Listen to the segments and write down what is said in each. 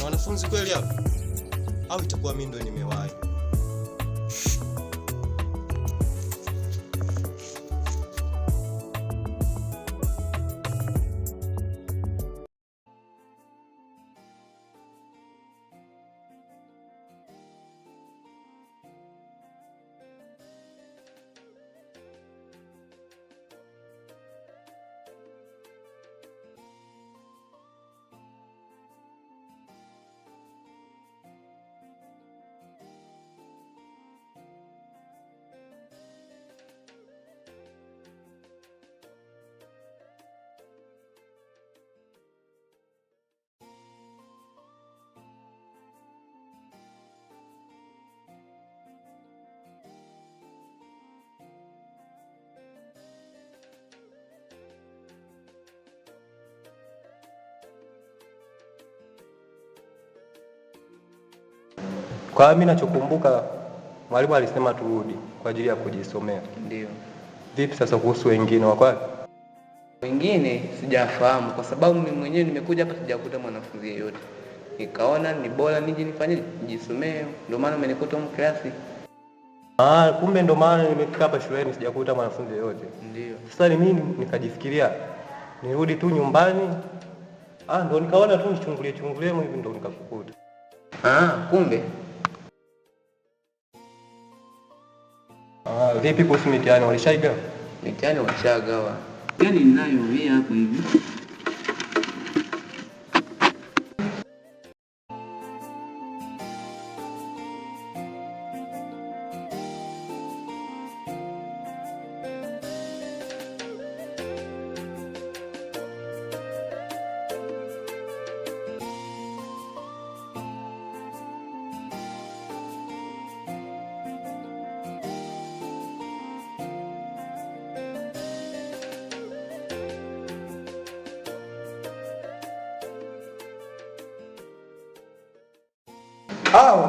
wanafunzi kweli hapa? Au itakuwa mimi ndo nimewahi? Kwa mimi ninachokumbuka mwalimu alisema turudi kwa ajili ya kujisomea. Ndio. Vipi sasa kuhusu wengine wako? Wengine sijafahamu kwa sababu mimi mwenyewe nimekuja hapa sijakuta mwanafunzi yeyote. Nikaona ni bora nije nifanye nijisomee, ndio maana umenikuta huko klasi. Kumbe ndio maana nimefika hapa shuleni sijakuta mwanafunzi yeyote. Ndio. Sasa ni mimi nikajifikiria nirudi tu nyumbani. Ndio nikaona tu nichungulie hivi ndio nikakukuta. Kumbe. Vipi kuhusu mitihani walishaigawa? Mitihani washagawa. Yaani ninayo hii hapo hivi.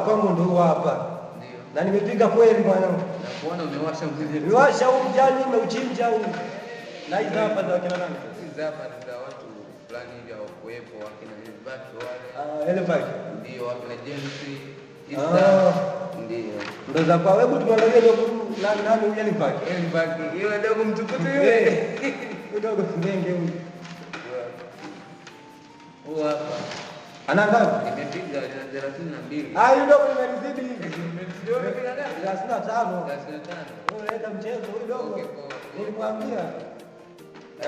Kwangu ndio hapa. Ndio. Na nimepiga kweli mwanangu. Na kuona umewasha mzee. Niwasha ujani nimeuchinja huu. Na hizi hapa za kina nani? Hizi hapa ni za watu fulani hivi au kuepo wakina Elvaki wale. Elvaki. Ndio wakina James. Ndio. Ndio za kwa wewe tunaangalia ndio nani huyu Elvaki? Elvaki. Yule dogo mtukutu yule. Yule dogo fungenge huyu. Huyu hapa. Ana ngapi? Nimepiga 32. Yule dogo nimelizidi hivi. Nimepiga ngapi? 35. 35. Wewe leta mchezo huyu dogo. Nilimwambia.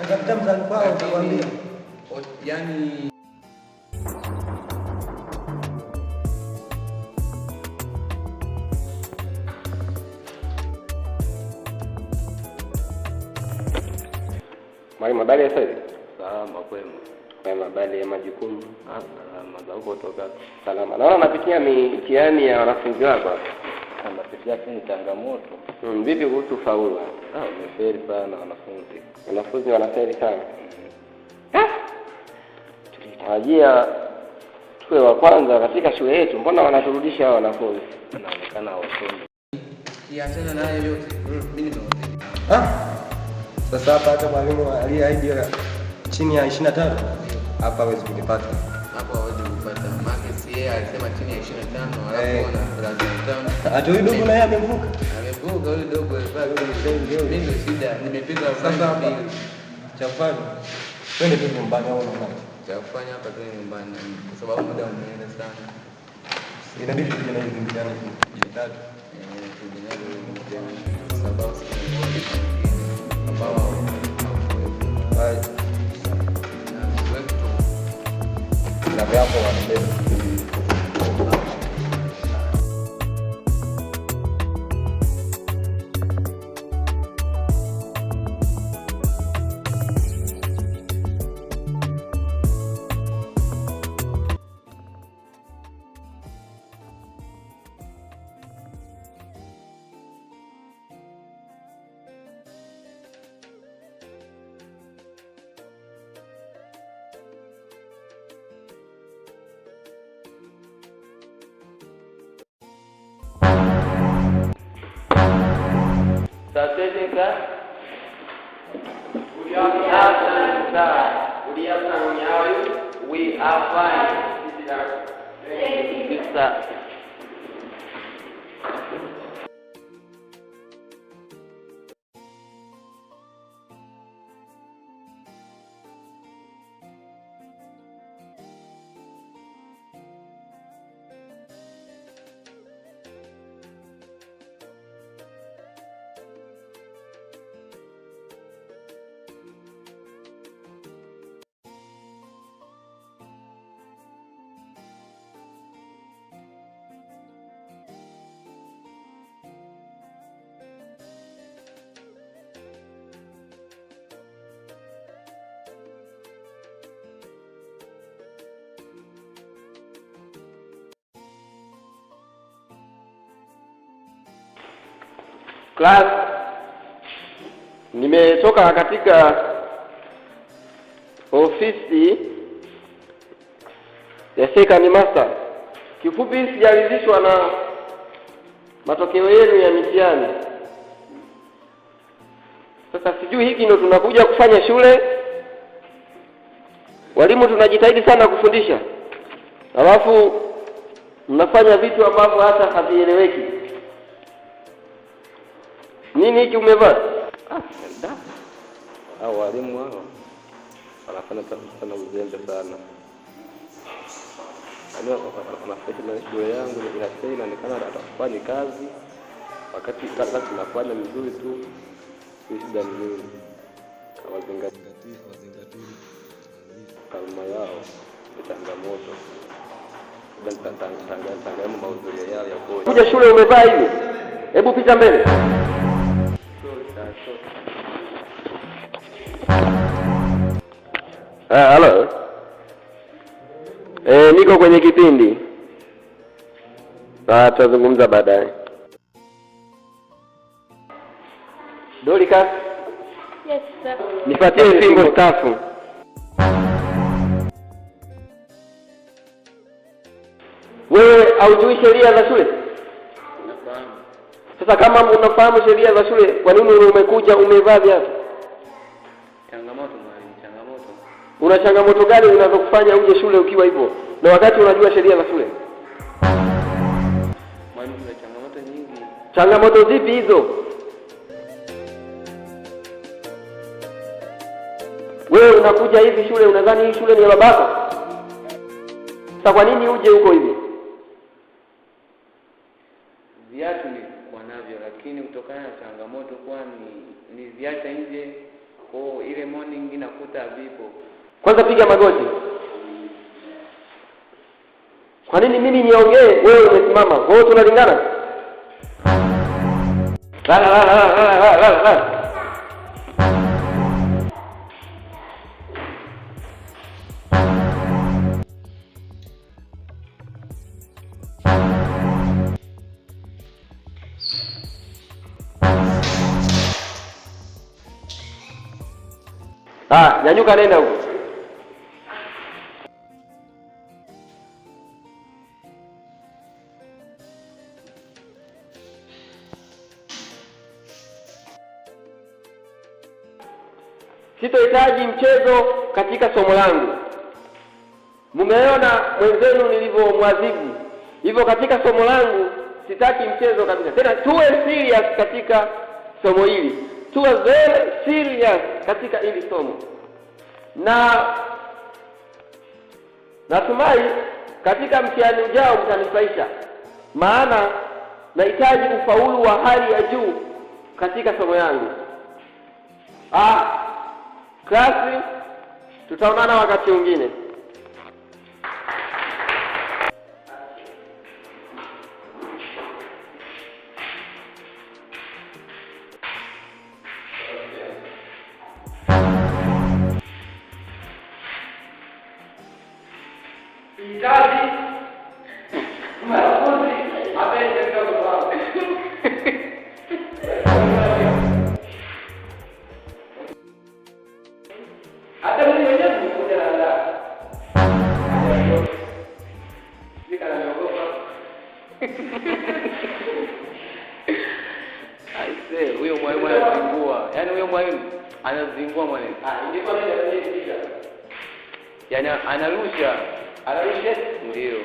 Angalia mtani kwao utakwambia. Yaani Mwalimu, habari ya sasa? salama kwema. Kwema, habari ya majukumu? Salama za huko toka. Salama. Naona unapitia mitihani ya wanafunzi wako hapa. Napitia tu changamoto. Vipi kuhusu faulu? Wamefeli sana wanafunzi. Wanafunzi wanafeli sana. Tulitarajia tuwe wa kwanza katika shule yetu. Mbona wanaturudisha hao wanafunzi? Inaonekana wasomi. Kiachana na hayo yote. Mimi nimewazidi. Sasa hapa mwalimu aliyeahidi chini ya 25 hapa hawezi kunipata. Hapo hawezi kupata. Maana yeye alisema chini ya 25 alafu ana 35. Hata huyu dogo naye amevuka. Amevuka huyu dogo mimi ndio shida. Nimepiga sasa hapa. Cha kufanya. Twende tu nyumbani au unaona? Cha kufanya hapa tu nyumbani kwa sababu muda umeenda sana. Inabidi tuje na hizi mtihani vitatu. Sababu na hapo wanabeba. Satetika we are fine. 9. Class, nimetoka katika ofisi ya second master. Kifupi sijaridhishwa na matokeo yenu ya mitihani. Sasa sijui hiki ndio tunakuja kufanya shule. Walimu tunajitahidi sana kufundisha, alafu mnafanya vitu ambavyo hata havieleweki. Nini hiki umevaa? Hao walimu hao wanafanya sana uzembe sana. Anafanya shule yangu inasema inaonekana atafanya kazi wakati kazi tunafanya mzuri tu. Shida ni nini? Hawazingatii kalma yao ni changamoto. Tangamu maudhui yao ya kwa. Kuja shule umevaa hivi. Hebu pita mbele. Hello. Niko kwenye kipindi. Tutazungumza baadaye. Doricas. Yes, sir. Nipatie fimbo stafu. Wewe haujui sheria za shule? Nafahamu. Sasa kama unafahamu sheria za shule, kwa nini umekuja umevaa viatu? Changamoto mwalimu, changamoto. Una changamoto gani zinazokufanya uje shule ukiwa hivyo na wakati unajua sheria za shule? Mwalimu, kuna changamoto nyingi. Changamoto zipi hizo? Wewe unakuja hivi shule unadhani hii shule ni ya babako? Sasa kwa nini uje huko hivi? Viatu ni kwa navyo, lakini kutokana na changamoto kwa ni viacha nje kwa ile morning inakuta vipo. Kwanza piga magoti. Kwa nini mimi niongee wewe umesimama? Wewe tunalingana? La. Nyanyuka nenda huko. Sitohitaji mchezo katika somo langu. Mumeona mwenzenu nilivyomwadhibu. Hivyo katika somo langu sitaki mchezo kabisa. Tena tuwe serious katika somo hili. Tuwe very serious katika hili somo. Na natumai katika mtihani ujao mtanifaisha. Maana nahitaji ufaulu wa hali ya juu katika somo yangu. Klasi, tutaonana wakati mwingine. Kazi. Mwanafunzi apende kidogo kwa. Hata mimi mwenyewe nikuja na nda. Nikaniogopa. Aise, huyo mwalimu anazingua. Yaani huyo mwalimu anazingua mwalimu. Ndipo mimi ndio. Yaani anarusha. Ndio.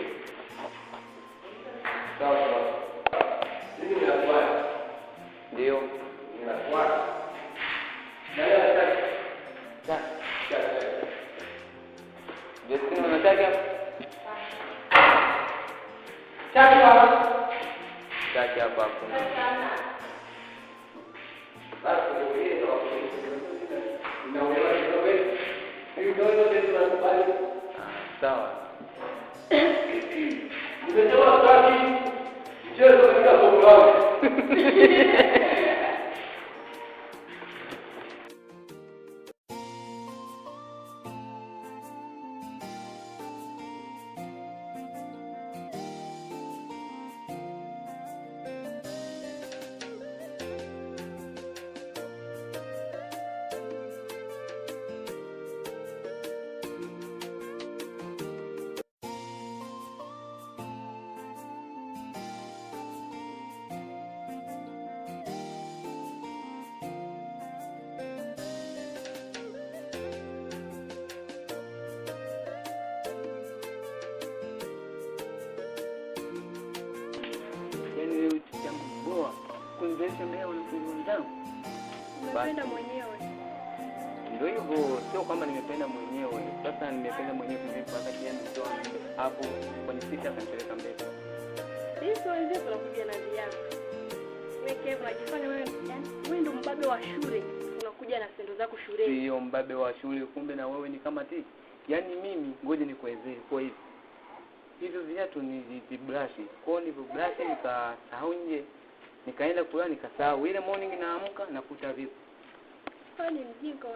Sawa sawa. Mimi ninafuata. Ndio. Ninafuata. Naya sasa. Sasa. Justin unataka? Chapa. Chaki hapa hapo. Basi ndio ile inaelewa kidogo. Ndio tunakubali. Sawa. Nimetoa swali mchezo katika somo langu. Yaani leo jambo bora kunivesha mbele wanafunzi wenzangu. Nimependa mwenyewe. Ndio hivyo, sio kwamba nimependa mwenyewe. Sasa nimependa mwenyewe kwa wakati yani ndio hapo kwenye sisi akanipeleka mbele. Sisi wenzetu tunakuja na viatu. Wewe Kev unajifanya wewe ndio mbabe wa shule. Unakuja na sendo zako shuleni. Sio mbabe wa shule, kumbe na wewe ni kama tiki. Yaani mimi ngoja nikuelezee kwa hivi. Hivyo viatu ni vibrashi. Kwa hiyo nilivyobrashi nikasahau nje. Nikaenda kulala nikasahau. Ile morning naamka nakuta vipi. Wewe ni mjinga,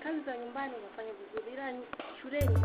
kazi za nyumbani unafanya vizuri ila shuleni